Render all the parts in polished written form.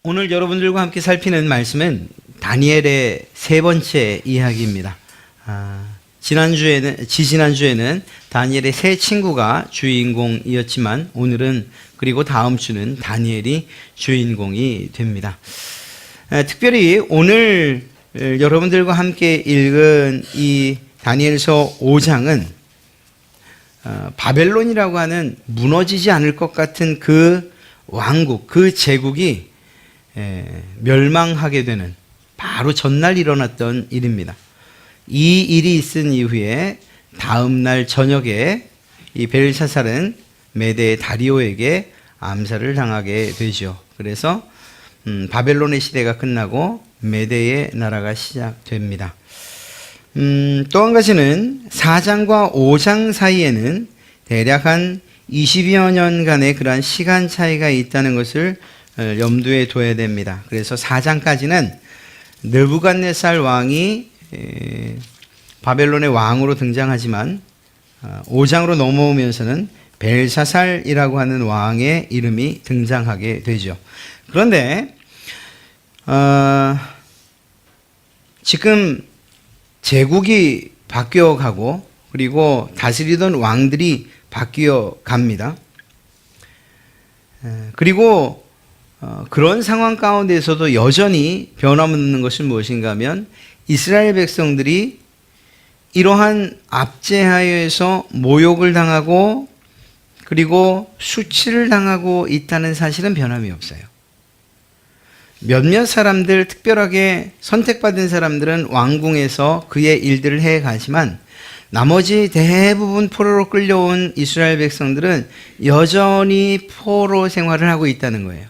오늘 여러분들과 함께 살피는 말씀은 다니엘의 세 번째 이야기입니다. 지난주에는 다니엘의 세 친구가 주인공이었지만 오늘은 그리고 다음 주는 다니엘이 주인공이 됩니다. 특별히 오늘 여러분들과 함께 읽은 이 다니엘서 5장은 바벨론이라고 하는 무너지지 않을 것 같은 그 왕국, 그 제국이 멸망하게 되는 바로 전날 일어났던 일입니다. 이 일이 있은 이후에 다음 날 저녁에 이 벨사살은 메대 다리오에게 암살을 당하게 되죠. 그래서 바벨론의 시대가 끝나고 메대의 나라가 시작됩니다. 또 한 가지는 4장과 5장 사이에는 대략 한 20여 년간의 그러한 시간 차이가 있다는 것을 염두에 둬야 됩니다. 그래서 4장까지는 느부갓네살 왕이 바벨론의 왕으로 등장하지만 5장으로 넘어오면서는 벨사살이라고 하는 왕의 이름이 등장하게 되죠. 그런데 지금 제국이 바뀌어가고 그리고 다스리던 왕들이 바뀌어 갑니다. 그리고 그런 상황 가운데서도 여전히 변함없는 것은 무엇인가 하면 이스라엘 백성들이 이러한 압제하에서 모욕을 당하고 그리고 수치를 당하고 있다는 사실은 변함이 없어요. 몇몇 사람들, 특별하게 선택받은 사람들은 왕궁에서 그의 일들을 해가지만 나머지 대부분 포로로 끌려온 이스라엘 백성들은 여전히 포로 생활을 하고 있다는 거예요.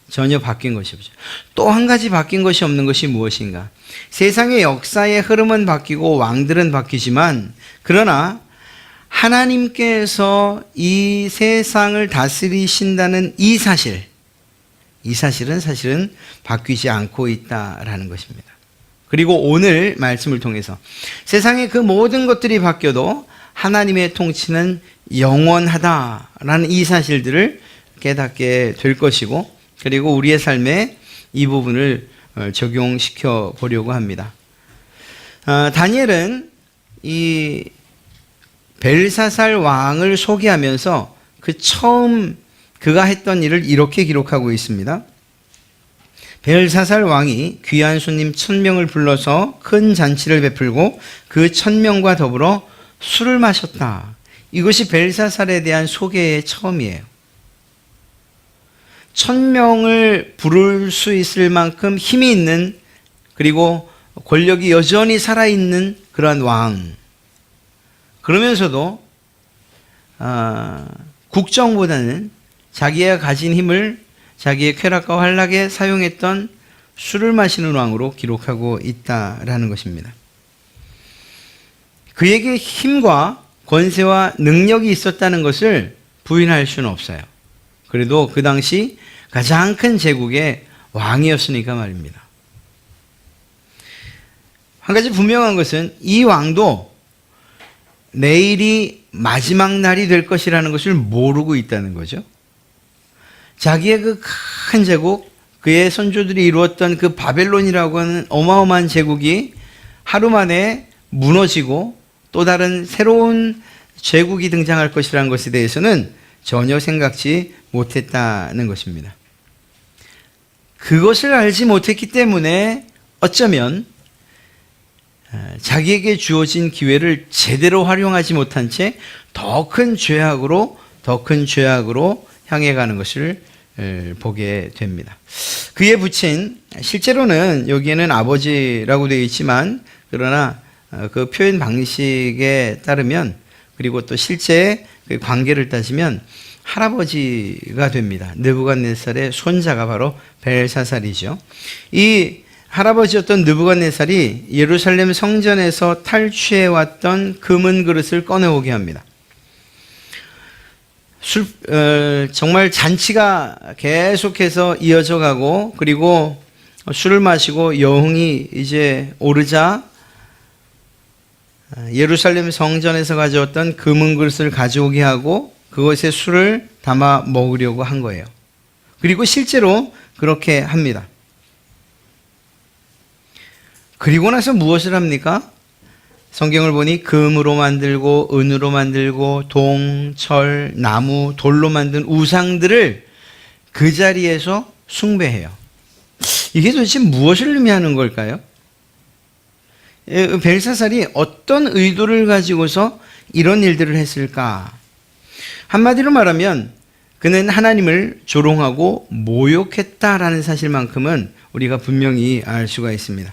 전혀 바뀐 것이 없죠. 또 한 가지 바뀐 것이 없는 것이 무엇인가? 세상의 역사의 흐름은 바뀌고 왕들은 바뀌지만 그러나 하나님께서 이 세상을 다스리신다는 이 사실은 사실은 바뀌지 않고 있다라는 것입니다. 그리고 오늘 말씀을 통해서 세상의 그 모든 것들이 바뀌어도 하나님의 통치는 영원하다라는 이 사실들을 깨닫게 될 것이고 그리고 우리의 삶에 이 부분을 적용시켜 보려고 합니다. 다니엘은 이 벨사살 왕을 소개하면서 그가 했던 일을 이렇게 기록하고 있습니다. 벨사살 왕이 귀한 손님 1000명을 불러서 큰 잔치를 베풀고 그 1000명과 더불어 술을 마셨다. 이것이 벨사살에 대한 소개의 처음이에요. 1000명을 부를 수 있을 만큼 힘이 있는 그리고 권력이 여전히 살아있는 그러한 왕. 그러면서도 국정보다는 자기가 가진 힘을 자기의 쾌락과 활락에 사용했던 술을 마시는 왕으로 기록하고 있다라는 것입니다. 그에게 힘과 권세와 능력이 있었다는 것을 부인할 수는 없어요. 그래도 그 당시 가장 큰 제국의 왕이었으니까 말입니다. 한 가지 분명한 것은 이 왕도 내일이 마지막 날이 될 것이라는 것을 모르고 있다는 거죠. 자기의 그 큰 제국, 그의 선조들이 이루었던 그 바벨론이라고 하는 어마어마한 제국이 하루 만에 무너지고 또 다른 새로운 제국이 등장할 것이라는 것에 대해서는 전혀 생각지 못했다는 것입니다. 그것을 알지 못했기 때문에 어쩌면 자기에게 주어진 기회를 제대로 활용하지 못한 채 더 큰 죄악으로 향해 가는 것을 보게 됩니다. 그의 부친, 실제로는 여기에는 아버지라고 되어 있지만 그러나 그 표현 방식에 따르면 그리고 또 실제 그 관계를 따지면 할아버지가 됩니다. 느부갓네살의 손자가 바로 벨사살이죠. 이 할아버지였던 느부갓네살이 예루살렘 성전에서 탈취해왔던 금은 그릇을 꺼내오게 합니다. 정말 잔치가 계속해서 이어져 가고 그리고 술을 마시고 여흥이 이제 오르자 예루살렘 성전에서 가져왔던 금은 그릇을 가져오게 하고 그것에 술을 담아 먹으려고 한 거예요. 그리고 실제로 그렇게 합니다. 그리고 나서 무엇을 합니까? 성경을 보니 금으로 만들고 은으로 만들고 동, 철, 나무, 돌로 만든 우상들을 그 자리에서 숭배해요. 이게 도대체 무엇을 의미하는 걸까요? 벨사살이 어떤 의도를 가지고서 이런 일들을 했을까? 한마디로 말하면 그는 하나님을 조롱하고 모욕했다라는 사실만큼은 우리가 분명히 알 수가 있습니다.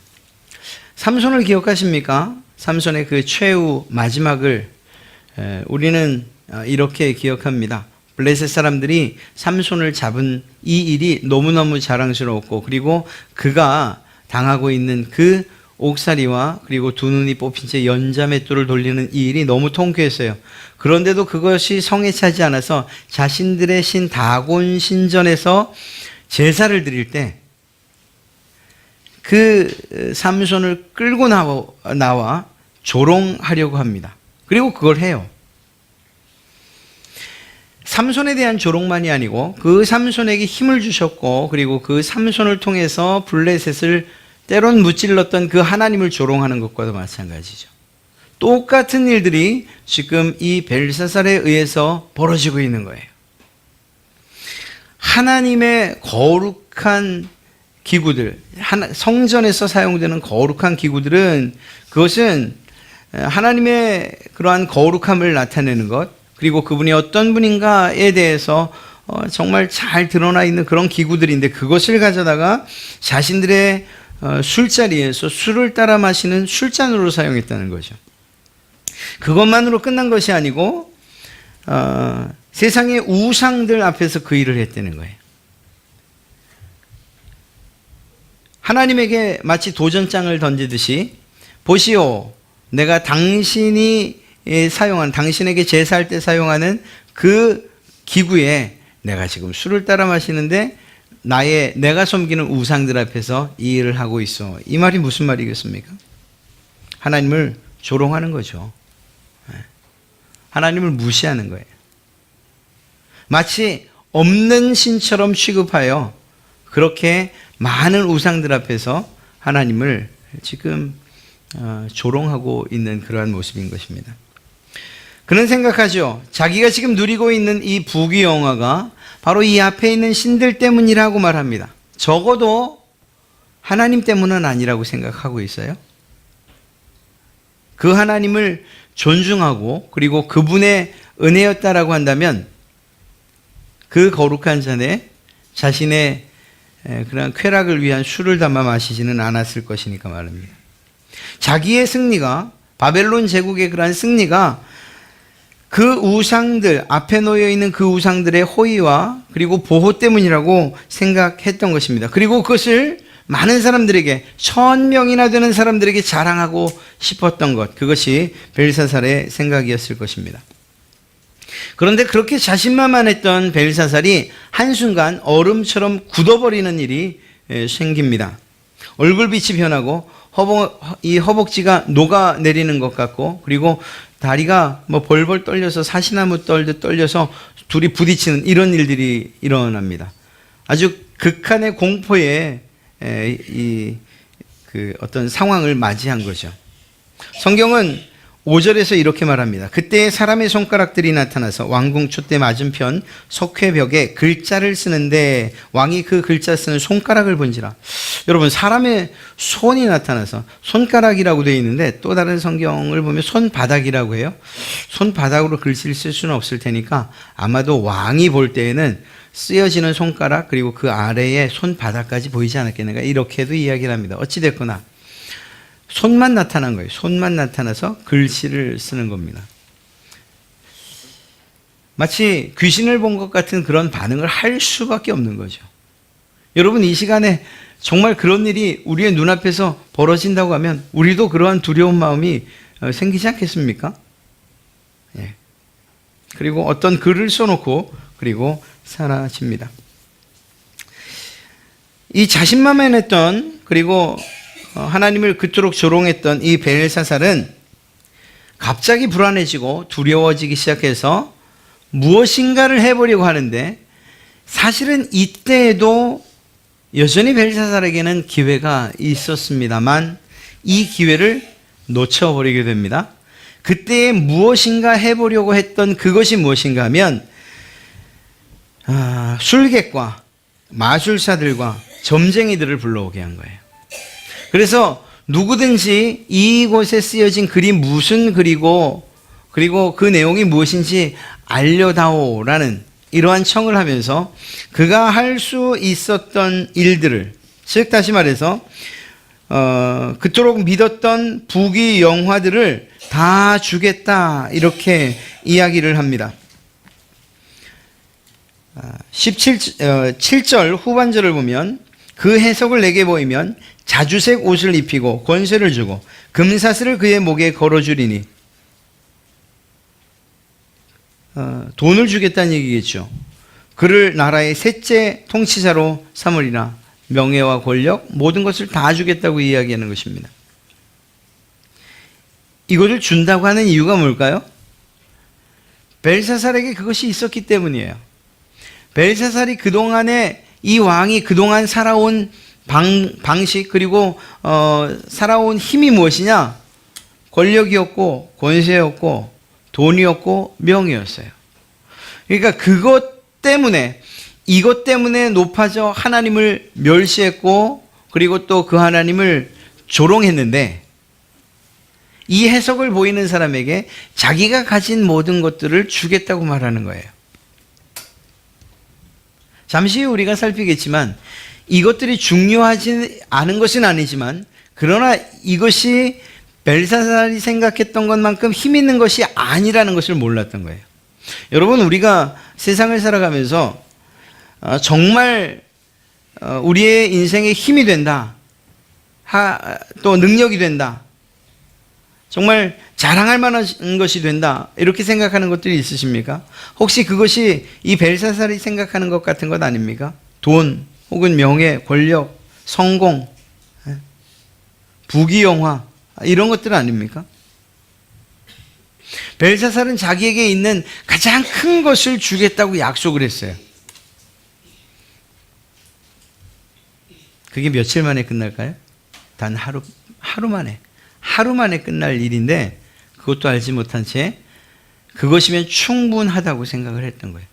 삼손을 기억하십니까? 삼손의 그 최후 마지막을 우리는 이렇게 기억합니다. 블레셋 사람들이 삼손을 잡은 이 일이 너무너무 자랑스러웠고, 그리고 그가 당하고 있는 그 옥살이와 그리고 두 눈이 뽑힌 채 연자맷돌을 돌리는 이 일이 너무 통쾌했어요. 그런데도 그것이 성에 차지 않아서 자신들의 신 다곤 신전에서 제사를 드릴 때 그 삼손을 끌고 나와 조롱하려고 합니다. 그리고 그걸 해요. 삼손에 대한 조롱만이 아니고 그 삼손에게 힘을 주셨고, 그리고 그 삼손을 통해서 블레셋을 때론 무찔렀던 그 하나님을 조롱하는 것과도 마찬가지죠. 똑같은 일들이 지금 이 벨사살에 의해서 벌어지고 있는 거예요. 하나님의 거룩한 기구들, 성전에서 사용되는 거룩한 기구들은, 그것은 하나님의 그러한 거룩함을 나타내는 것, 그리고 그분이 어떤 분인가에 대해서 정말 잘 드러나 있는 그런 기구들인데, 그것을 가져다가 자신들의 술자리에서 술을 따라 마시는 술잔으로 사용했다는 거죠. 그것만으로 끝난 것이 아니고 세상의 우상들 앞에서 그 일을 했다는 거예요. 하나님에게 마치 도전장을 던지듯이, 보시오, 내가 당신이 사용한, 당신에게 제사할 때 사용하는 그 기구에 내가 지금 술을 따라 마시는데 내가 섬기는 우상들 앞에서 이 일을 하고 있어. 이 말이 무슨 말이겠습니까? 하나님을 조롱하는 거죠. 하나님을 무시하는 거예요. 마치 없는 신처럼 취급하여 그렇게 많은 우상들 앞에서 하나님을 지금 조롱하고 있는 그러한 모습인 것입니다. 그는 생각하죠. 자기가 지금 누리고 있는 이 부귀영화가 바로 이 앞에 있는 신들 때문이라고 말합니다. 적어도 하나님 때문은 아니라고 생각하고 있어요. 그 하나님을 존중하고 그리고 그분의 은혜였다라고 한다면 그 거룩한 잔에 자신의 그런 쾌락을 위한 술을 담아 마시지는 않았을 것이니까 말입니다. 자기의 승리가, 바벨론 제국의 그러한 승리가 그 우상들, 앞에 놓여 있는 그 우상들의 호의와 그리고 보호 때문이라고 생각했던 것입니다. 그리고 그것을 많은 사람들에게, 1000명이나 되는 사람들에게 자랑하고 싶었던 것, 그것이 벨사살의 생각이었을 것입니다. 그런데 그렇게 자신만만했던 벨사살이 한순간 얼음처럼 굳어버리는 일이 생깁니다. 얼굴빛이 변하고 이 허벅지가 녹아내리는 것 같고, 그리고 다리가 벌벌 떨려서 사시나무 떨듯 떨려서 둘이 부딪히는 이런 일들이 일어납니다. 아주 극한의 공포에 그 어떤 상황을 맞이한 거죠. 성경은 5절에서 이렇게 말합니다. 그때 사람의 손가락들이 나타나서 왕궁 촛대 맞은편 석회벽에 글자를 쓰는데 왕이 그 글자 쓰는 손가락을 본지라. 여러분, 사람의 손이 나타나서, 손가락이라고 되어 있는데 또 다른 성경을 보면 손바닥이라고 해요. 손바닥으로 글씨를 쓸 수는 없을 테니까 아마도 왕이 볼 때에는 쓰여지는 손가락 그리고 그 아래에 손바닥까지 보이지 않았겠는가, 이렇게도 이야기를 합니다. 어찌됐거나 손만 나타난 거예요. 손만 나타나서 글씨를 쓰는 겁니다. 마치 귀신을 본 것 같은 그런 반응을 할 수밖에 없는 거죠. 여러분, 이 시간에 정말 그런 일이 우리의 눈앞에서 벌어진다고 하면 우리도 그러한 두려운 마음이 생기지 않겠습니까? 예. 그리고 어떤 글을 써놓고 그리고 사라집니다. 이 자신만만했던, 그리고 하나님을 그토록 조롱했던 이 벨사살은 갑자기 불안해지고 두려워지기 시작해서 무엇인가를 해보려고 하는데 사실은 이때에도 여전히 벨사살에게는 기회가 있었습니다만 이 기회를 놓쳐버리게 됩니다. 그때 무엇인가 해보려고 했던 그것이 무엇인가 하면 술객과 마술사들과 점쟁이들을 불러오게 한 거예요. 그래서 누구든지 이곳에 쓰여진 글이 무슨 글이고 그리고 그 내용이 무엇인지 알려다오라는 이러한 청을 하면서 그가 할 수 있었던 일들을, 즉 다시 말해서 그토록 믿었던 부귀 영화들을 다 주겠다 이렇게 이야기를 합니다. 7절 후반절을 보면 그 해석을 내게 보이면 자주색 옷을 입히고 권세를 주고 금사슬을 그의 목에 걸어주리니 돈을 주겠다는 얘기겠죠. 그를 나라의 셋째 통치자로 삼으리라. 명예와 권력 모든 것을 다 주겠다고 이야기하는 것입니다. 이것을 준다고 하는 이유가 뭘까요? 벨사살에게 그것이 있었기 때문이에요. 벨사살이 그동안에 이 왕이 그동안 살아온 방식 그리고 살아온 힘이 무엇이냐? 권력이었고 권세였고 돈이었고 명예였어요. 그러니까 이것 때문에 높아져 하나님을 멸시했고 그리고 또 그 하나님을 조롱했는데 이 해석을 보이는 사람에게 자기가 가진 모든 것들을 주겠다고 말하는 거예요. 잠시 후 우리가 살피겠지만 이것들이 중요하지 않은 것은 아니지만 그러나 이것이 벨사살이 생각했던 것만큼 힘 있는 것이 아니라는 것을 몰랐던 거예요. 여러분, 우리가 세상을 살아가면서 정말 우리의 인생에 힘이 된다, 또 능력이 된다, 정말 자랑할 만한 것이 된다 이렇게 생각하는 것들이 있으십니까? 혹시 그것이 이 벨사살이 생각하는 것 같은 것 아닙니까? 돈 혹은 명예, 권력, 성공, 부귀영화 이런 것들 아닙니까? 벨사살은 자기에게 있는 가장 큰 것을 주겠다고 약속을 했어요. 그게 며칠 만에 끝날까요? 단 하루 만에 끝날 일인데 그것도 알지 못한 채 그것이면 충분하다고 생각을 했던 거예요.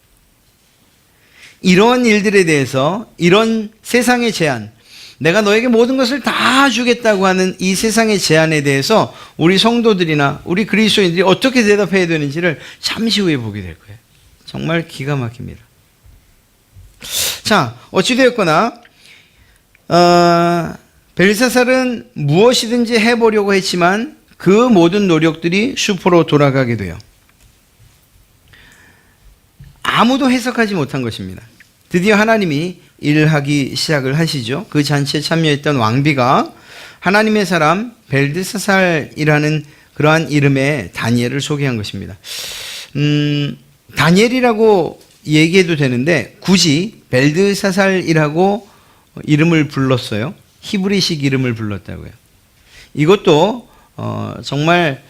이런 일들에 대해서 이런 세상의 제한, 내가 너에게 모든 것을 다 주겠다고 하는 이 세상의 제한에 대해서 우리 성도들이나 우리 그리스도인들이 어떻게 대답해야 되는지를 잠시 후에 보게 될 거예요. 정말 기가 막힙니다. 자, 어찌되었거나 벨사살은 무엇이든지 해보려고 했지만 그 모든 노력들이 수포로 돌아가게 돼요. 아무도 해석하지 못한 것입니다. 드디어 하나님이 일하기 시작을 하시죠. 그 잔치에 참여했던 왕비가 하나님의 사람 벨드사살이라는 그러한 이름의 다니엘을 소개한 것입니다. 다니엘이라고 얘기해도 되는데 굳이 벨드사살이라고 이름을 불렀어요. 히브리식 이름을 불렀다고요. 이것도 정말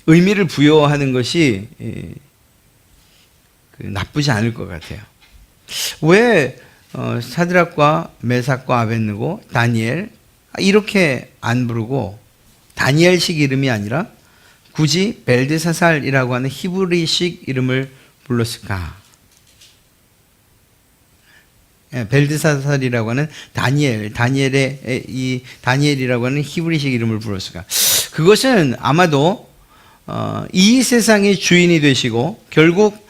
의미를 부여하는 것이 나쁘지 않을 것 같아요. 왜 사드락과 메삭과 아벳느고 다니엘 이렇게 안 부르고 다니엘식 이름이 아니라 굳이 벨드사살이라고 하는 히브리식 이름을 불렀을까? 벨드사살이라고 하는 다니엘의 이 다니엘이라고 하는 히브리식 이름을 불렀을까? 그것은 아마도 이 세상의 주인이 되시고 결국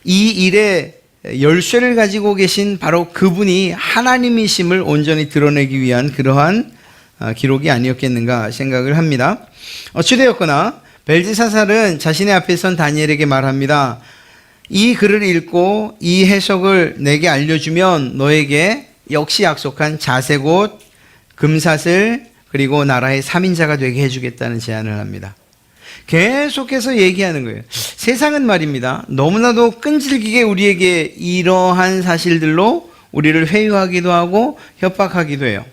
이 일의 열쇠를 가지고 계신 바로 그분이 하나님이심을 온전히 드러내기 위한 그러한 기록이 아니었겠는가 생각을 합니다. 어찌되었거나 벨드사살은 자신의 앞에 선 다니엘에게 말합니다. 이 글을 읽고 이 해석을 내게 알려주면 너에게 역시 약속한 자색 옷, 금사슬 그리고 나라의 3인자가 되게 해주겠다는 제안을 합니다. 계속해서 얘기하는 거예요. 세상은 말입니다. 너무나도 끈질기게 우리에게 이러한 사실들로 우리를 회유하기도 하고 협박하기도 해요.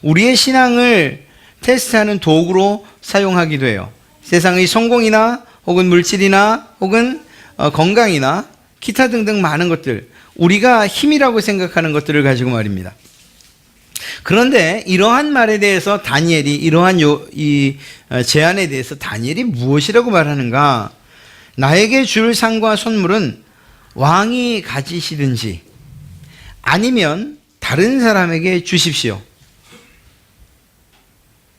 우리의 신앙을 테스트하는 도구로 사용하기도 해요. 세상의 성공이나 혹은 물질이나 혹은 건강이나 기타 등등 많은 것들, 우리가 힘이라고 생각하는 것들을 가지고 말입니다. 그런데 이러한 말에 대해서 다니엘이 이러한 제안에 대해서 다니엘이 무엇이라고 말하는가? 나에게 줄 상과 선물은 왕이 가지시든지 아니면 다른 사람에게 주십시오.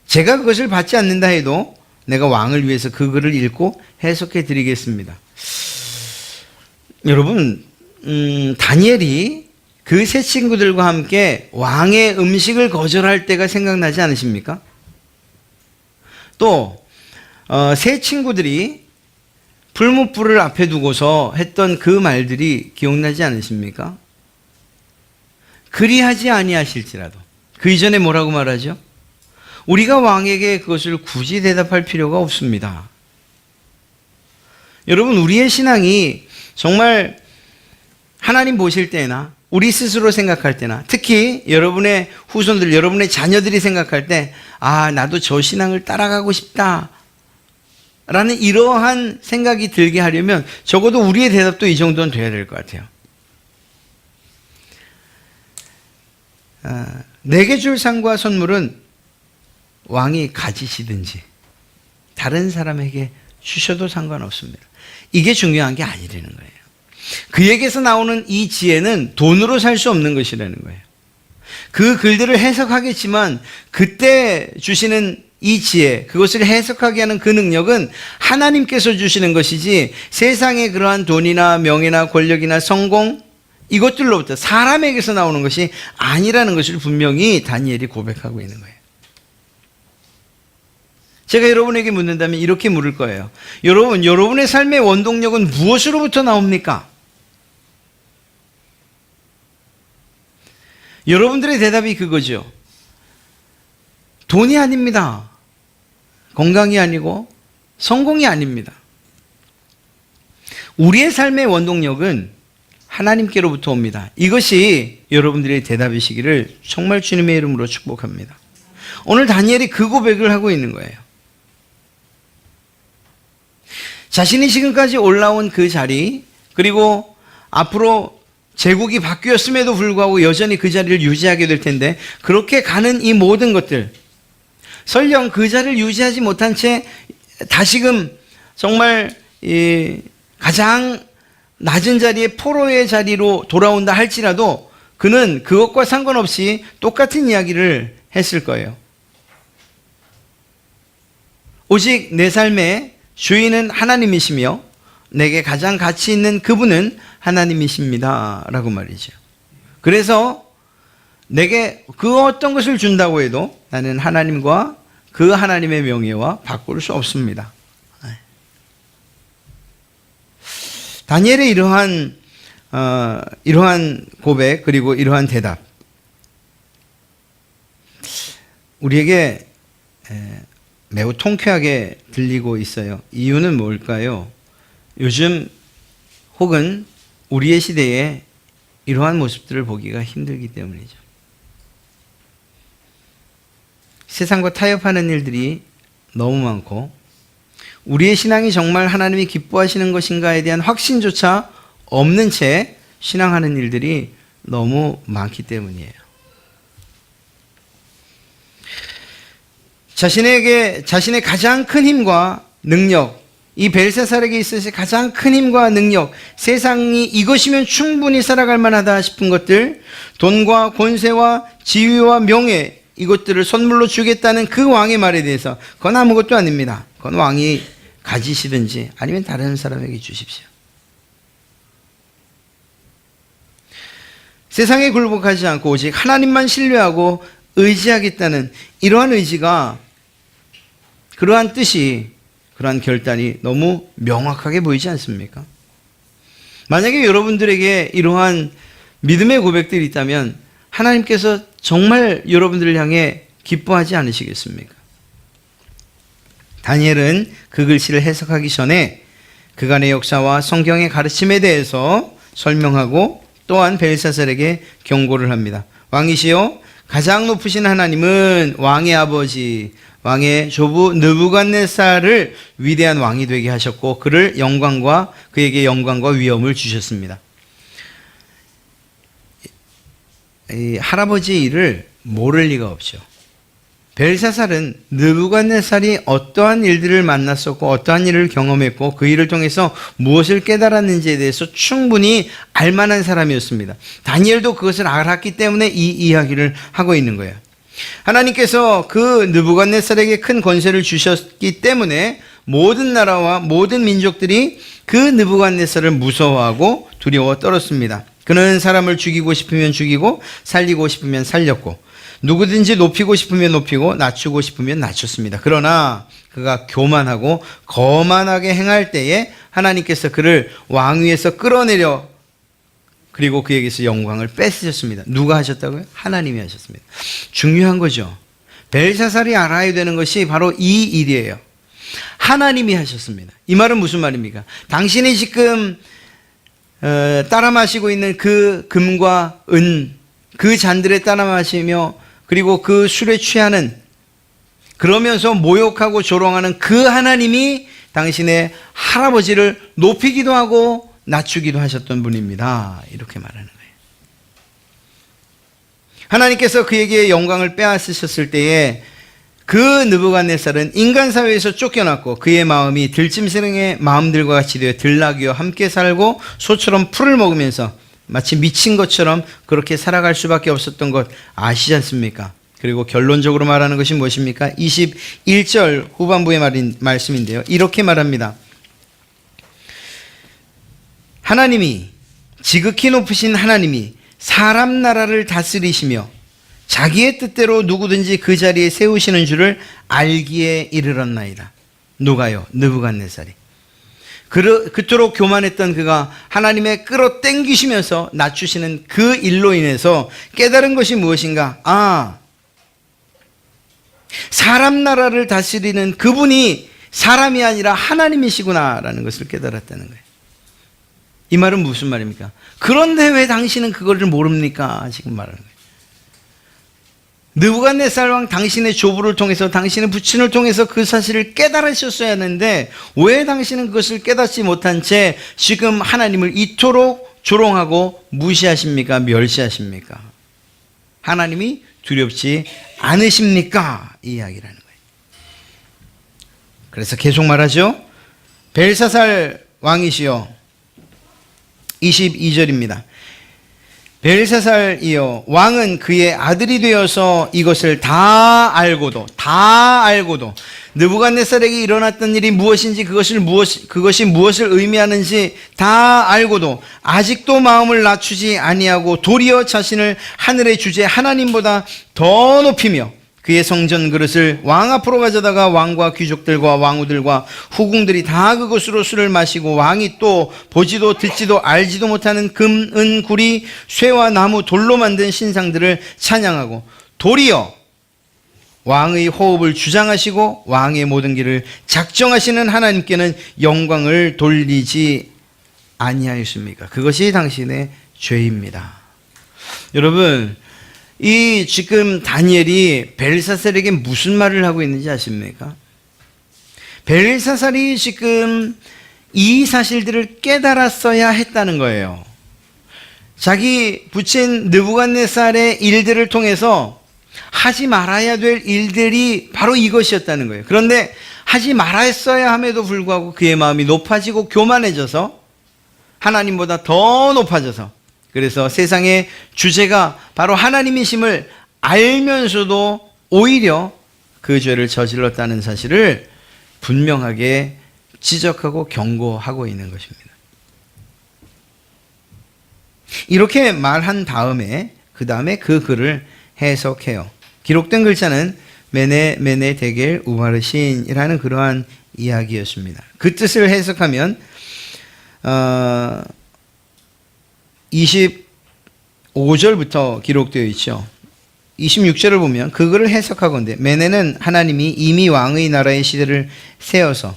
제가 그것을 받지 않는다 해도 내가 왕을 위해서 그 글을 읽고 해석해 드리겠습니다. 여러분, 다니엘이 그 세 친구들과 함께 왕의 음식을 거절할 때가 생각나지 않으십니까? 또 세 친구들이 풀무불을 앞에 두고서 했던 그 말들이 기억나지 않으십니까? 그리하지 아니하실지라도. 그 이전에 뭐라고 말하죠? 우리가 왕에게 그것을 굳이 대답할 필요가 없습니다. 여러분, 우리의 신앙이 정말 하나님 보실 때나 우리 스스로 생각할 때나 특히 여러분의 후손들, 여러분의 자녀들이 생각할 때 나도 저 신앙을 따라가고 싶다 라는 이러한 생각이 들게 하려면 적어도 우리의 대답도 이 정도는 돼야 될 것 같아요. 내게 줄 상과 선물은 왕이 가지시든지 다른 사람에게 주셔도 상관없습니다. 이게 중요한 게 아니라는 거예요. 그에게서 나오는 이 지혜는 돈으로 살 수 없는 것이라는 거예요. 그 글들을 해석하겠지만 그때 주시는 이 지혜, 그것을 해석하게 하는 그 능력은 하나님께서 주시는 것이지 세상의 그러한 돈이나 명예나 권력이나 성공 이것들로부터 사람에게서 나오는 것이 아니라는 것을 분명히 다니엘이 고백하고 있는 거예요. 제가 여러분에게 묻는다면 이렇게 물을 거예요. 여러분, 여러분의 삶의 원동력은 무엇으로부터 나옵니까? 여러분들의 대답이 그거죠. 돈이 아닙니다. 건강이 아니고 성공이 아닙니다. 우리의 삶의 원동력은 하나님께로부터 옵니다. 이것이 여러분들의 대답이시기를 정말 주님의 이름으로 축복합니다. 오늘 다니엘이 그 고백을 하고 있는 거예요. 자신이 지금까지 올라온 그 자리, 그리고 앞으로 제국이 바뀌었음에도 불구하고 여전히 그 자리를 유지하게 될 텐데 그렇게 가는 이 모든 것들, 설령 그 자리를 유지하지 못한 채 다시금 정말 가장 낮은 자리의 포로의 자리로 돌아온다 할지라도 그는 그것과 상관없이 똑같은 이야기를 했을 거예요. 오직 내 삶의 주인은 하나님이시며 내게 가장 가치 있는 그분은 하나님이십니다 라고 말이죠. 그래서 내게 그 어떤 것을 준다고 해도 나는 하나님과 그 하나님의 명예와 바꿀 수 없습니다. 다니엘의 이러한 고백 그리고 이러한 대답 우리에게 매우 통쾌하게 들리고 있어요. 이유는 뭘까요? 요즘 혹은 우리의 시대에 이러한 모습들을 보기가 힘들기 때문이죠. 세상과 타협하는 일들이 너무 많고 우리의 신앙이 정말 하나님이 기뻐하시는 것인가에 대한 확신조차 없는 채 신앙하는 일들이 너무 많기 때문이에요. 자신의 가장 큰 힘과 능력, 이 벨사살에게 있어서 가장 큰 힘과 능력, 세상이 이것이면 충분히 살아갈 만하다 싶은 것들, 돈과 권세와 지위와 명예, 이것들을 선물로 주겠다는 그 왕의 말에 대해서 그건 아무것도 아닙니다. 그건 왕이 가지시든지 아니면 다른 사람에게 주십시오. 세상에 굴복하지 않고 오직 하나님만 신뢰하고 의지하겠다는 이러한 의지가, 그러한 뜻이, 그러한 결단이 너무 명확하게 보이지 않습니까? 만약에 여러분들에게 이러한 믿음의 고백들이 있다면 하나님께서 정말 여러분들을 향해 기뻐하지 않으시겠습니까? 다니엘은 그 글씨를 해석하기 전에 그간의 역사와 성경의 가르침에 대해서 설명하고 또한 벨사살에게 경고를 합니다. 왕이시여, 가장 높으신 하나님은 왕의 아버지, 왕의 조부 느부갓네살을 위대한 왕이 되게 하셨고 그에게 영광과 위엄을 주셨습니다. 이 할아버지의 일을 모를 리가 없죠. 벨사살은 느부갓네살이 어떠한 일들을 만났었고 어떠한 일을 경험했고 그 일을 통해서 무엇을 깨달았는지에 대해서 충분히 알만한 사람이었습니다. 다니엘도 그것을 알았기 때문에 이 이야기를 하고 있는 거예요. 하나님께서 그 느부갓네살에게 큰 권세를 주셨기 때문에 모든 나라와 모든 민족들이 그 느부갓네살을 무서워하고 두려워 떨었습니다. 그는 사람을 죽이고 싶으면 죽이고 살리고 싶으면 살렸고 누구든지 높이고 싶으면 높이고 낮추고 싶으면 낮췄습니다. 그러나 그가 교만하고 거만하게 행할 때에 하나님께서 그를 왕위에서 끌어내려 그리고 그에게서 영광을 뺏으셨습니다. 누가 하셨다고요? 하나님이 하셨습니다. 중요한 거죠. 벨사살이 알아야 되는 것이 바로 이 일이에요. 하나님이 하셨습니다. 이 말은 무슨 말입니까? 당신이 지금 따라 마시고 있는 그 금과 은, 그 잔들에 따라 마시며 그리고 그 술에 취하는, 그러면서 모욕하고 조롱하는 그 하나님이 당신의 할아버지를 높이기도 하고 낮추기도 하셨던 분입니다. 이렇게 말하는 거예요. 하나님께서 그에게 영광을 빼앗으셨을 때에 그 느부갓네살은 인간 사회에서 쫓겨났고 그의 마음이 들짐승의 마음들과 같이 되어 들나귀와 함께 살고 소처럼 풀을 먹으면서 마치 미친 것처럼 그렇게 살아갈 수밖에 없었던 것 아시지 않습니까? 그리고 결론적으로 말하는 것이 무엇입니까? 21절 후반부의 말씀인데요. 이렇게 말합니다. 하나님이, 지극히 높으신 하나님이 사람 나라를 다스리시며 자기의 뜻대로 누구든지 그 자리에 세우시는 줄을 알기에 이르렀나이다. 누가요? 느부갓네살이. 그토록 교만했던 그가 하나님의 끌어당기시면서 낮추시는 그 일로 인해서 깨달은 것이 무엇인가? 사람 나라를 다스리는 그분이 사람이 아니라 하나님이시구나라는 것을 깨달았다는 거예요. 이 말은 무슨 말입니까? 그런데 왜 당신은 그거를 모릅니까? 지금 말하는 거예요. 느부갓네살 왕 당신의 조부를 통해서 당신의 부친을 통해서 그 사실을 깨달으셨어야 하는데 왜 당신은 그것을 깨닫지 못한 채 지금 하나님을 이토록 조롱하고 무시하십니까? 멸시하십니까? 하나님이 두렵지 않으십니까? 이 이야기라는 거예요. 그래서 계속 말하죠. 벨사살 왕이시여, 22절입니다. 벨사살이여, 왕은 그의 아들이 되어서 이것을 다 알고도 느부갓네살에게 일어났던 일이 무엇인지 그것이 무엇을 의미하는지 다 알고도 아직도 마음을 낮추지 아니하고 도리어 자신을 하늘의 주제 하나님보다 더 높이며 그의 성전 그릇을 왕 앞으로 가져다가 왕과 귀족들과 왕후들과 후궁들이 다 그것으로 술을 마시고 왕이 또 보지도 듣지도 알지도 못하는 금, 은, 구리, 쇠와 나무, 돌로 만든 신상들을 찬양하고 도리어 왕의 호흡을 주장하시고 왕의 모든 길을 작정하시는 하나님께는 영광을 돌리지 아니하였습니까? 그것이 당신의 죄입니다. 여러분, 이 지금 다니엘이 벨사살에게 무슨 말을 하고 있는지 아십니까? 벨사살이 지금 이 사실들을 깨달았어야 했다는 거예요. 자기 부친 느부갓네살의 일들을 통해서 하지 말아야 될 일들이 바로 이것이었다는 거예요. 그런데 하지 말았어야 함에도 불구하고 그의 마음이 높아지고 교만해져서 하나님보다 더 높아져서, 그래서 세상의 주제가 바로 하나님이심을 알면서도 오히려 그 죄를 저질렀다는 사실을 분명하게 지적하고 경고하고 있는 것입니다. 이렇게 말한 다음에 그 글을 해석해요. 기록된 글자는 메네 데겔 우바르신이라는 그러한 이야기였습니다. 그 뜻을 해석하면 25절부터 기록되어 있죠. 26절을 보면 그 글을 해석하건대 메네는 하나님이 이미 왕의 나라의 시대를 세워서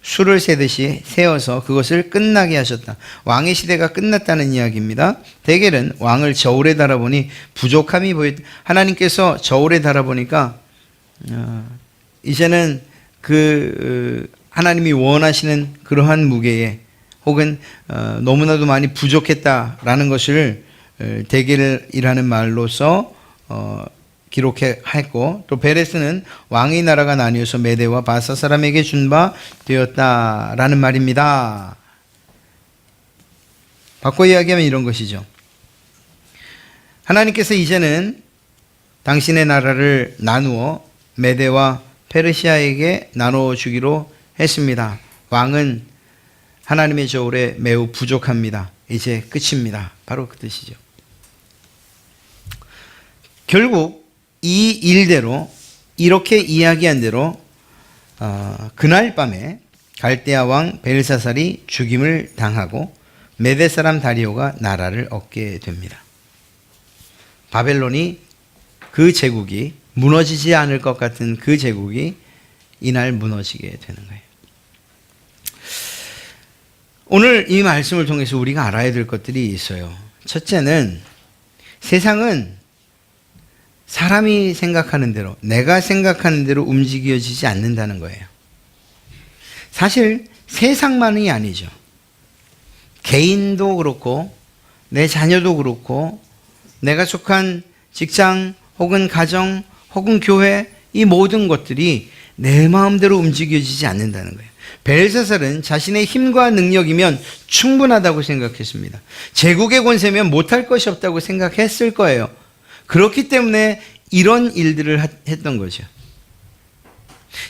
술을 세듯이 세워서 그것을 끝나게 하셨다. 왕의 시대가 끝났다는 이야기입니다. 데겔은 왕을 저울에 달아보니 부족함이 보였다. 하나님께서 저울에 달아보니까 이제는 하나님이 원하시는 그러한 무게에 혹은 너무나도 많이 부족했다라는 것을 대길이라는 말로서 기록했고, 또 베레스는 왕의 나라가 나뉘어서 메대와 바사 사람에게 준 바 되었다라는 말입니다. 바꿔 이야기하면 이런 것이죠. 하나님께서 이제는 당신의 나라를 나누어 메대와 페르시아에게 나누어 주기로 했습니다. 왕은 하나님의 저울에 매우 부족합니다. 이제 끝입니다. 바로 그 뜻이죠. 결국 이 일대로, 이렇게 이야기한 대로 그날 밤에 갈대아 왕 벨사살이 죽임을 당하고 메대 사람 다리오가 나라를 얻게 됩니다. 바벨론이, 그 제국이 무너지지 않을 것 같은 그 제국이 이날 무너지게 되는 거예요. 오늘 이 말씀을 통해서 우리가 알아야 될 것들이 있어요. 첫째는 세상은 사람이 생각하는 대로, 내가 생각하는 대로 움직여지지 않는다는 거예요. 사실 세상만이 아니죠. 개인도 그렇고 내 자녀도 그렇고 내가 속한 직장 혹은 가정 혹은 교회, 이 모든 것들이 내 마음대로 움직여지지 않는다는 거예요. 벨사살은 자신의 힘과 능력이면 충분하다고 생각했습니다. 제국의 권세면 못할 것이 없다고 생각했을 거예요. 그렇기 때문에 이런 일들을 했던 거죠.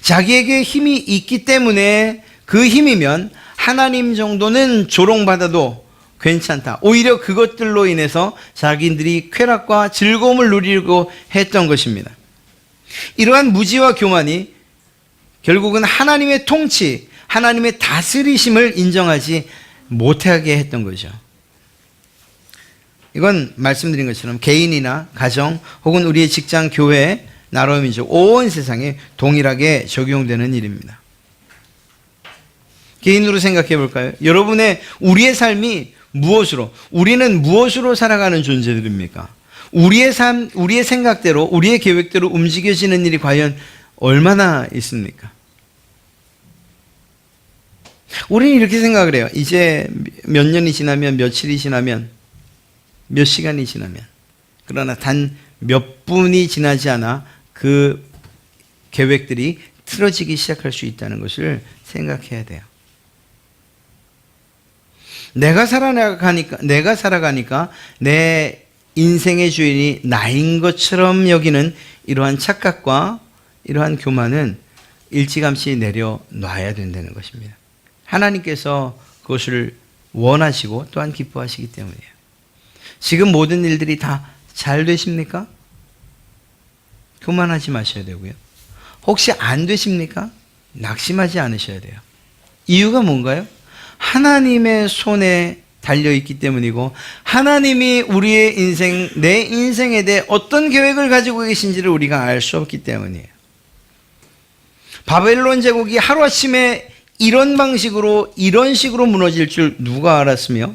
자기에게 힘이 있기 때문에 그 힘이면 하나님 정도는 조롱받아도 괜찮다. 오히려 그것들로 인해서 자기들이 쾌락과 즐거움을 누리려고 했던 것입니다. 이러한 무지와 교만이 결국은 하나님의 통치, 하나님의 다스리심을 인정하지 못하게 했던 거죠. 이건 말씀드린 것처럼 개인이나 가정 혹은 우리의 직장, 교회, 나라, 민족, 온 세상에 동일하게 적용되는 일입니다. 개인으로 생각해 볼까요? 우리의 삶이 무엇으로, 우리는 무엇으로 살아가는 존재들입니까? 우리의 삶, 우리의 생각대로, 우리의 계획대로 움직여지는 일이 과연 얼마나 있습니까? 우리는 이렇게 생각을 해요. 이제 몇 년이 지나면, 며칠이 지나면, 몇 시간이 지나면, 그러나 단 몇 분이 지나지 않아 그 계획들이 틀어지기 시작할 수 있다는 것을 생각해야 돼요. 내가 살아가니까 내 인생의 주인이 나인 것처럼 여기는 이러한 착각과 이러한 교만은 일찌감치 내려놔야 된다는 것입니다. 하나님께서 그것을 원하시고 또한 기뻐하시기 때문이에요. 지금 모든 일들이 다 잘 되십니까? 교만하지 마셔야 되고요. 혹시 안 되십니까? 낙심하지 않으셔야 돼요. 이유가 뭔가요? 하나님의 손에 달려있기 때문이고, 하나님이 우리의 인생, 내 인생에 대해 어떤 계획을 가지고 계신지를 우리가 알 수 없기 때문이에요. 바벨론 제국이 하루아침에 이런 방식으로, 이런 식으로 무너질 줄 누가 알았으며,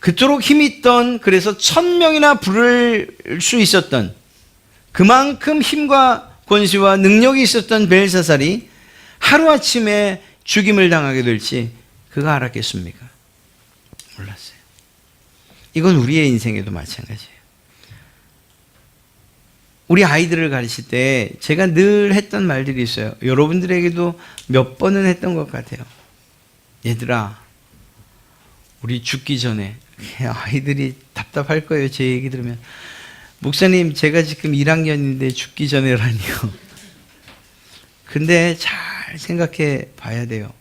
그토록 힘있던, 그래서 1000명이나 부를 수 있었던, 그만큼 힘과 권세와 능력이 있었던 벨사살이 하루아침에 죽임을 당하게 될지 그가 알았겠습니까? 몰랐어요. 이건 우리의 인생에도 마찬가지예요. 우리 아이들을 가르칠 때 제가 늘 했던 말들이 있어요. 여러분들에게도 몇 번은 했던 것 같아요. 얘들아, 우리 죽기 전에, 아이들이 답답할 거예요. 제 얘기 들으면. 목사님, 제가 지금 1학년인데 죽기 전에라니요. 근데 잘 생각해 봐야 돼요.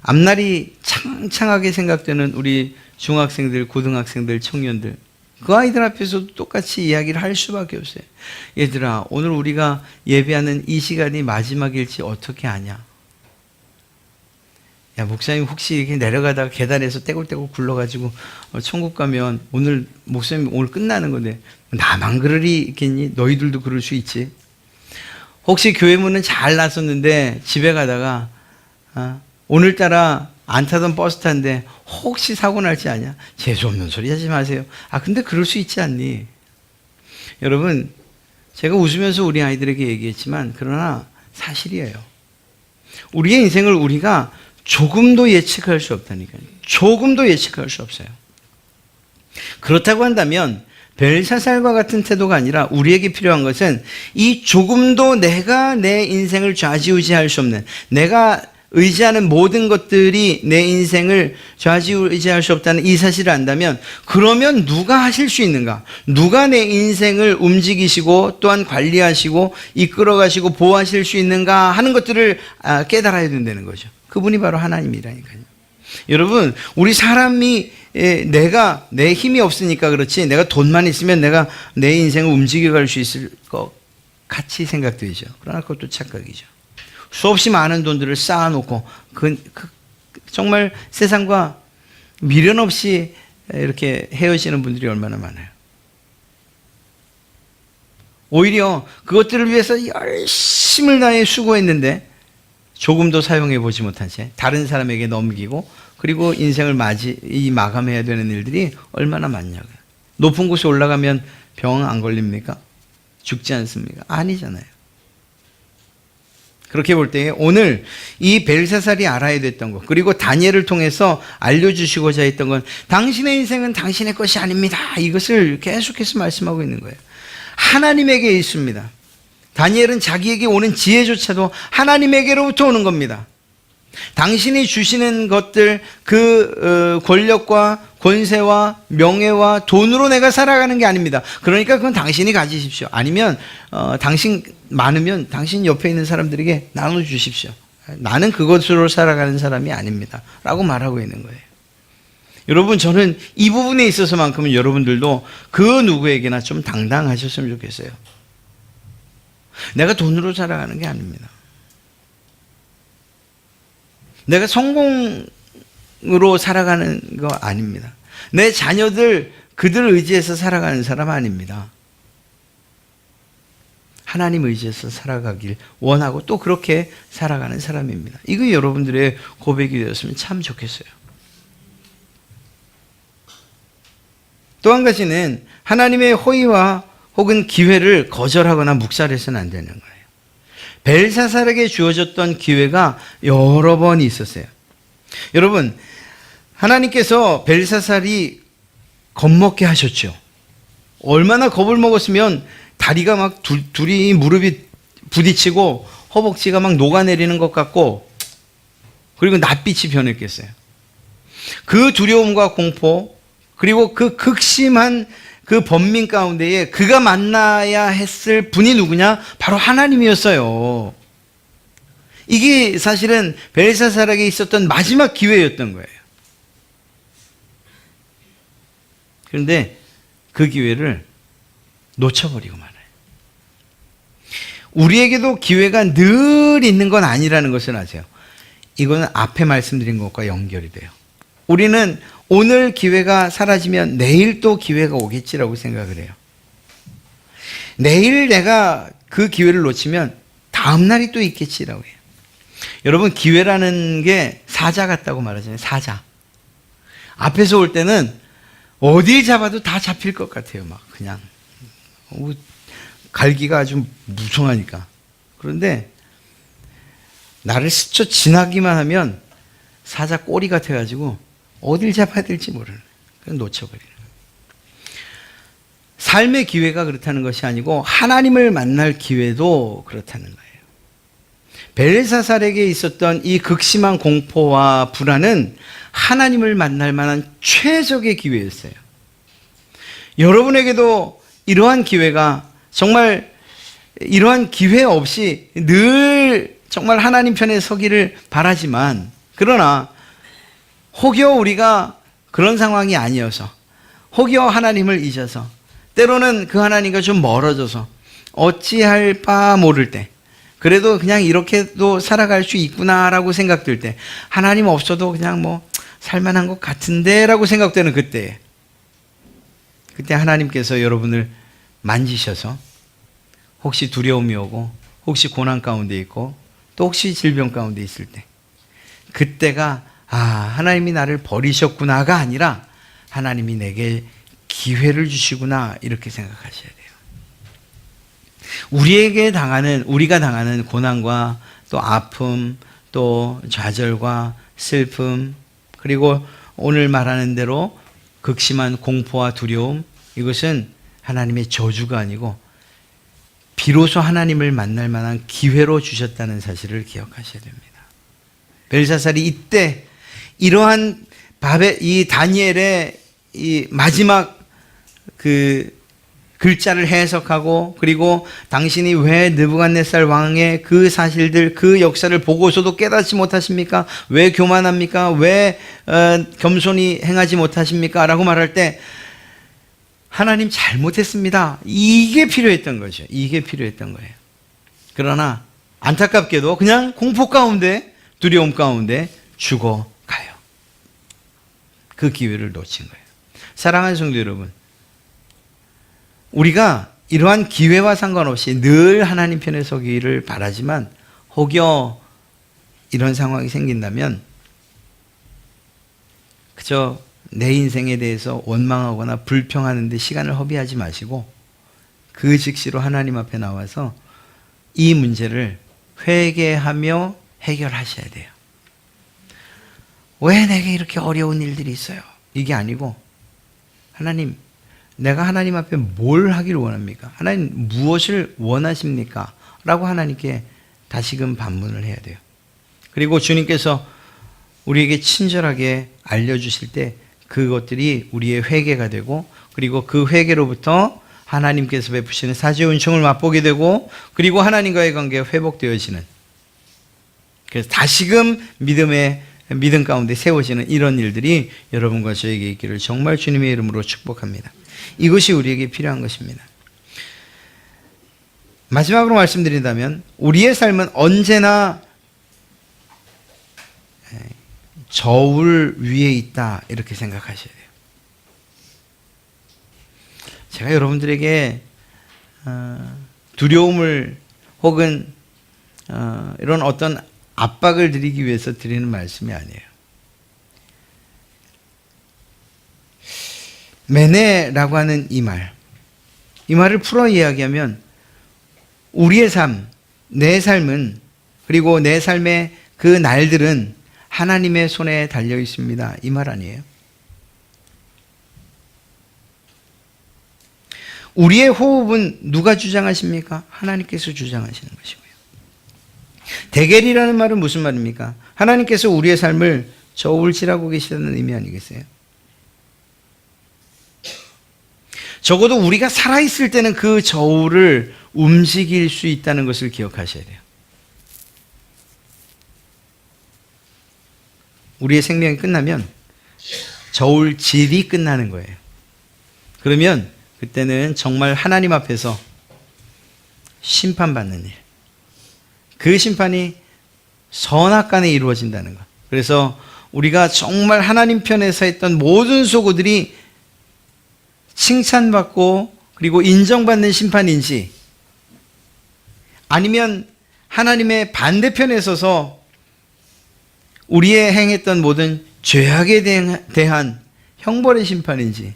앞날이 창창하게 생각되는 우리 중학생들, 고등학생들, 청년들, 그 아이들 앞에서도 똑같이 이야기를 할 수밖에 없어요. 얘들아, 오늘 우리가 예배하는 이 시간이 마지막일지 어떻게 아냐? 야, 목사님 혹시 이렇게 내려가다가 계단에서 떼굴떼굴 굴러가지고 천국 가면 오늘 목사님 오늘 끝나는 건데 나만 그러리 있겠니? 너희들도 그럴 수 있지. 혹시 교회 문은 잘 나섰는데 집에 가다가 오늘따라 안 타던 버스 탄데 혹시 사고 날지 아냐? 재수없는 소리 하지 마세요. 근데 그럴 수 있지 않니? 여러분, 제가 웃으면서 우리 아이들에게 얘기했지만 그러나 사실이에요. 우리의 인생을 우리가 조금도 예측할 수 없다니까요. 조금도 예측할 수 없어요. 그렇다고 한다면 벨사살과 같은 태도가 아니라 우리에게 필요한 것은 이 조금도 내가 내 인생을 좌지우지할 수 없는, 내가 의지하는 모든 것들이 내 인생을 좌지우지할 수 없다는 이 사실을 안다면, 그러면 누가 하실 수 있는가? 누가 내 인생을 움직이시고 또한 관리하시고 이끌어가시고 보호하실 수 있는가 하는 것들을 깨달아야 된다는 거죠. 그분이 바로 하나님이라니까요. 여러분, 우리 사람이 내가 내 힘이 없으니까 그렇지, 내가 돈만 있으면 내가 내 인생을 움직여갈 수 있을 것 같이 생각되죠. 그러나 그것도 착각이죠. 수없이 많은 돈들을 쌓아놓고 정말 세상과 미련 없이 이렇게 헤어지는 분들이 얼마나 많아요. 오히려 그것들을 위해서 열심을 다해 수고했는데 조금도 사용해 보지 못한 채 다른 사람에게 넘기고, 그리고 인생을 마감해야 되는 일들이 얼마나 많냐고요. 높은 곳에 올라가면 병 안 걸립니까? 죽지 않습니까? 아니잖아요. 그렇게 볼 때 오늘 이 벨사살이 알아야 됐던 것, 그리고 다니엘을 통해서 알려주시고자 했던 건, 당신의 인생은 당신의 것이 아닙니다. 이것을 계속해서 말씀하고 있는 거예요. 하나님에게 있습니다. 다니엘은 자기에게 오는 지혜조차도 하나님에게로부터 오는 겁니다. 당신이 주시는 것들, 그 권력과 권세와 명예와 돈으로 내가 살아가는 게 아닙니다. 그러니까 그건 당신이 가지십시오. 아니면 당신 많으면 당신 옆에 있는 사람들에게 나눠주십시오. 나는 그것으로 살아가는 사람이 아닙니다. 라고 말하고 있는 거예요. 여러분, 저는 이 부분에 있어서만큼은 여러분들도 그 누구에게나 좀 당당하셨으면 좋겠어요. 내가 돈으로 살아가는 게 아닙니다. 내가 성공으로 살아가는 거 아닙니다. 내 자녀들, 그들 의지해서 살아가는 사람 아닙니다. 하나님 의지해서 살아가길 원하고 또 그렇게 살아가는 사람입니다. 이거 여러분들의 고백이 되었으면 참 좋겠어요. 또 한 가지는 하나님의 호의와 혹은 기회를 거절하거나 묵살해서는 안 되는 거예요. 벨사살에게 주어졌던 기회가 여러 번 있었어요. 여러분, 하나님께서 벨사살이 겁먹게 하셨죠. 얼마나 겁을 먹었으면 다리가 막 둘이 무릎이 부딪히고 허벅지가 막 녹아내리는 것 같고, 그리고 낯빛이 변했겠어요. 그 두려움과 공포, 그리고 그 극심한 그 번민 가운데에 그가 만나야 했을 분이 누구냐? 바로 하나님이었어요. 이게 사실은 벨사살에게 있었던 마지막 기회였던 거예요. 그런데 그 기회를 놓쳐버리고 말아요. 우리에게도 기회가 늘 있는 건 아니라는 것을 아세요. 이거는 앞에 말씀드린 것과 연결이 돼요. 우리는 오늘 기회가 사라지면 내일 또 기회가 오겠지라고 생각을 해요. 내일 내가 그 기회를 놓치면 다음 날이 또 있겠지라고 해요. 여러분, 기회라는 게 사자 같다고 말하잖아요. 사자. 앞에서 올 때는 어딜 잡아도 다 잡힐 것 같아요. 막 그냥 갈기가 아주 무성하니까. 그런데 나를 스쳐 지나기만 하면 사자 꼬리 같아가지고 어딜 잡아야 될지 모르는, 그냥 놓쳐버리는 거예요. 삶의 기회가 그렇다는 것이 아니고 하나님을 만날 기회도 그렇다는 거예요. 벨사살에게 있었던 이 극심한 공포와 불안은 하나님을 만날 만한 최적의 기회였어요. 여러분에게도 이러한 기회가, 정말 이러한 기회 없이 늘 정말 하나님 편에 서기를 바라지만, 그러나 혹여 우리가 그런 상황이 아니어서, 혹여 하나님을 잊어서, 때로는 그 하나님과 좀 멀어져서 어찌할 바 모를 때, 그래도 그냥 이렇게도 살아갈 수 있구나라고 생각될 때, 하나님 없어도 그냥 뭐 살만한 것 같은데 라고 생각되는 그때 하나님께서 여러분을 만지셔서 혹시 두려움이 오고, 혹시 고난 가운데 있고, 또 혹시 질병 가운데 있을 때, 그때가 하나님이 나를 버리셨구나가 아니라 하나님이 내게 기회를 주시구나, 이렇게 생각하셔야 돼요. 우리가 당하는 고난과 또 아픔, 또 좌절과 슬픔, 그리고 오늘 말하는 대로 극심한 공포와 두려움, 이것은 하나님의 저주가 아니고 비로소 하나님을 만날 만한 기회로 주셨다는 사실을 기억하셔야 됩니다. 벨사살이 이때 이러한 이 다니엘의 이 마지막 그 글자를 해석하고, 그리고 당신이 왜 느부갓네살 왕의 그 사실들, 그 역사를 보고서도 깨닫지 못하십니까? 왜 교만합니까? 왜 겸손히 행하지 못하십니까? 라고 말할 때 하나님 잘못했습니다. 이게 필요했던 거죠. 이게 필요했던 거예요. 그러나 안타깝게도 그냥 공포 가운데, 두려움 가운데 죽어가요. 그 기회를 놓친 거예요. 사랑하는 성도 여러분, 우리가 이러한 기회와 상관없이 늘 하나님 편에 서기를 바라지만, 혹여 이런 상황이 생긴다면 그저 내 인생에 대해서 원망하거나 불평하는 데 시간을 허비하지 마시고 그 즉시로 하나님 앞에 나와서 이 문제를 회개하며 해결하셔야 돼요. 왜 내게 이렇게 어려운 일들이 있어요? 이게 아니고, 하나님, 내가 하나님 앞에 뭘 하기를 원합니까? 하나님 무엇을 원하십니까? 라고 하나님께 다시금 반문을 해야 돼요. 그리고 주님께서 우리에게 친절하게 알려주실 때 그것들이 우리의 회개가 되고, 그리고 그 회개로부터 하나님께서 베푸시는 사죄의 은총을 맛보게 되고, 그리고 하나님과의 관계가 회복되어지는, 그래서 다시금 믿음 가운데 세워지는 이런 일들이 여러분과 저에게 있기를 정말 주님의 이름으로 축복합니다. 이것이 우리에게 필요한 것입니다. 마지막으로 말씀드린다면, 우리의 삶은 언제나 저울 위에 있다, 이렇게 생각하셔야 돼요. 제가 여러분들에게 두려움을 혹은 이런 어떤 압박을 드리기 위해서 드리는 말씀이 아니에요. 메네라고 하는 이 말을 풀어 이야기하면, 우리의 삶, 내 삶은, 그리고 내 삶의 그 날들은 하나님의 손에 달려 있습니다, 이 말 아니에요? 우리의 호흡은 누가 주장하십니까? 하나님께서 주장하시는 것이고요. 대결이라는 말은 무슨 말입니까? 하나님께서 우리의 삶을 저울질하고 계시다는 의미 아니겠어요? 적어도 우리가 살아있을 때는 그 저울을 움직일 수 있다는 것을 기억하셔야 돼요. 우리의 생명이 끝나면 저울질이 끝나는 거예요. 그러면 그때는 정말 하나님 앞에서 심판받는 일, 그 심판이 선악간에 이루어진다는 것. 그래서 우리가 정말 하나님 편에 서 있던 모든 소고들이 칭찬받고 그리고 인정받는 심판인지, 아니면 하나님의 반대편에 서서 우리의 행했던 모든 죄악에 대한 형벌의 심판인지,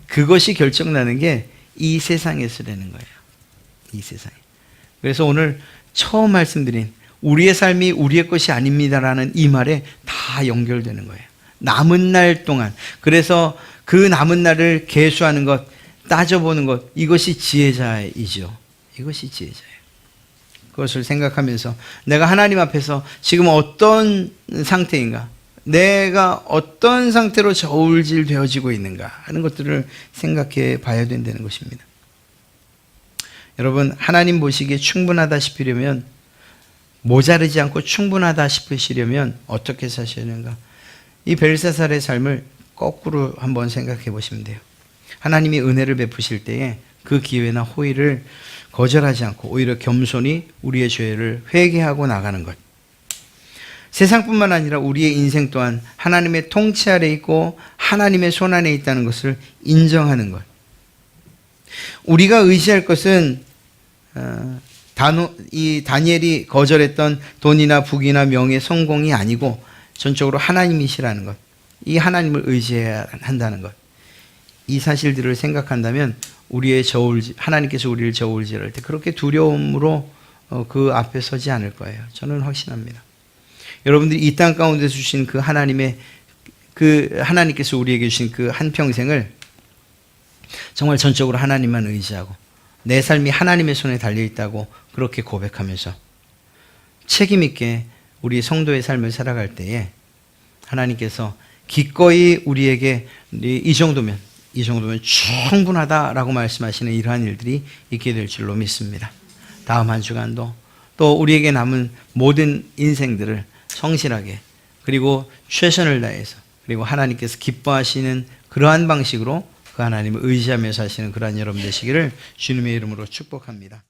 그것이 결정나는 게 이 세상에서라는 거예요. 이 세상에. 그래서 오늘 처음 말씀드린 우리의 삶이 우리의 것이 아닙니다라는 이 말에 다 연결되는 거예요. 남은 날 동안. 그래서 그 남은 날을 계수하는 것, 따져보는 것, 이것이 지혜자이죠. 이것이 지혜자예요. 그것을 생각하면서 내가 하나님 앞에서 지금 어떤 상태인가, 내가 어떤 상태로 저울질 되어지고 있는가 하는 것들을 생각해 봐야 된다는 것입니다. 여러분, 하나님 보시기에 충분하다 싶으려면, 모자르지 않고 충분하다 싶으시려면 어떻게 사셔야 하는가? 이 벨사살의 삶을 거꾸로 한번 생각해 보시면 돼요. 하나님이 은혜를 베푸실 때에 그 기회나 호의를 거절하지 않고 오히려 겸손히 우리의 죄를 회개하고 나가는 것. 세상뿐만 아니라 우리의 인생 또한 하나님의 통치 아래 있고 하나님의 손 안에 있다는 것을 인정하는 것. 우리가 의지할 것은 이 다니엘이 거절했던 돈이나 부귀나 명예, 성공이 아니고 전적으로 하나님이시라는 것. 이 하나님을 의지해야 한다는 것. 이 사실들을 생각한다면 우리의 하나님께서 우리를 저울질할 때 그렇게 두려움으로 그 앞에 서지 않을 거예요. 저는 확신합니다. 여러분들이 이 땅 가운데 주신 그 하나님의 그 하나님께서 우리에게 주신 그 한평생을 정말 전적으로 하나님만 의지하고 내 삶이 하나님의 손에 달려있다고 그렇게 고백하면서 책임 있게 우리 성도의 삶을 살아갈 때에 하나님께서 기꺼이 우리에게 이 정도면 충분하다라고 말씀하시는 이러한 일들이 있게 될 줄로 믿습니다. 다음 한 주간도 또 우리에게 남은 모든 인생들을 성실하게 그리고 최선을 다해서 그리고 하나님께서 기뻐하시는 그러한 방식으로 그 하나님을 의지하며 사시는 그러한 여러분 되시기를 주님의 이름으로 축복합니다.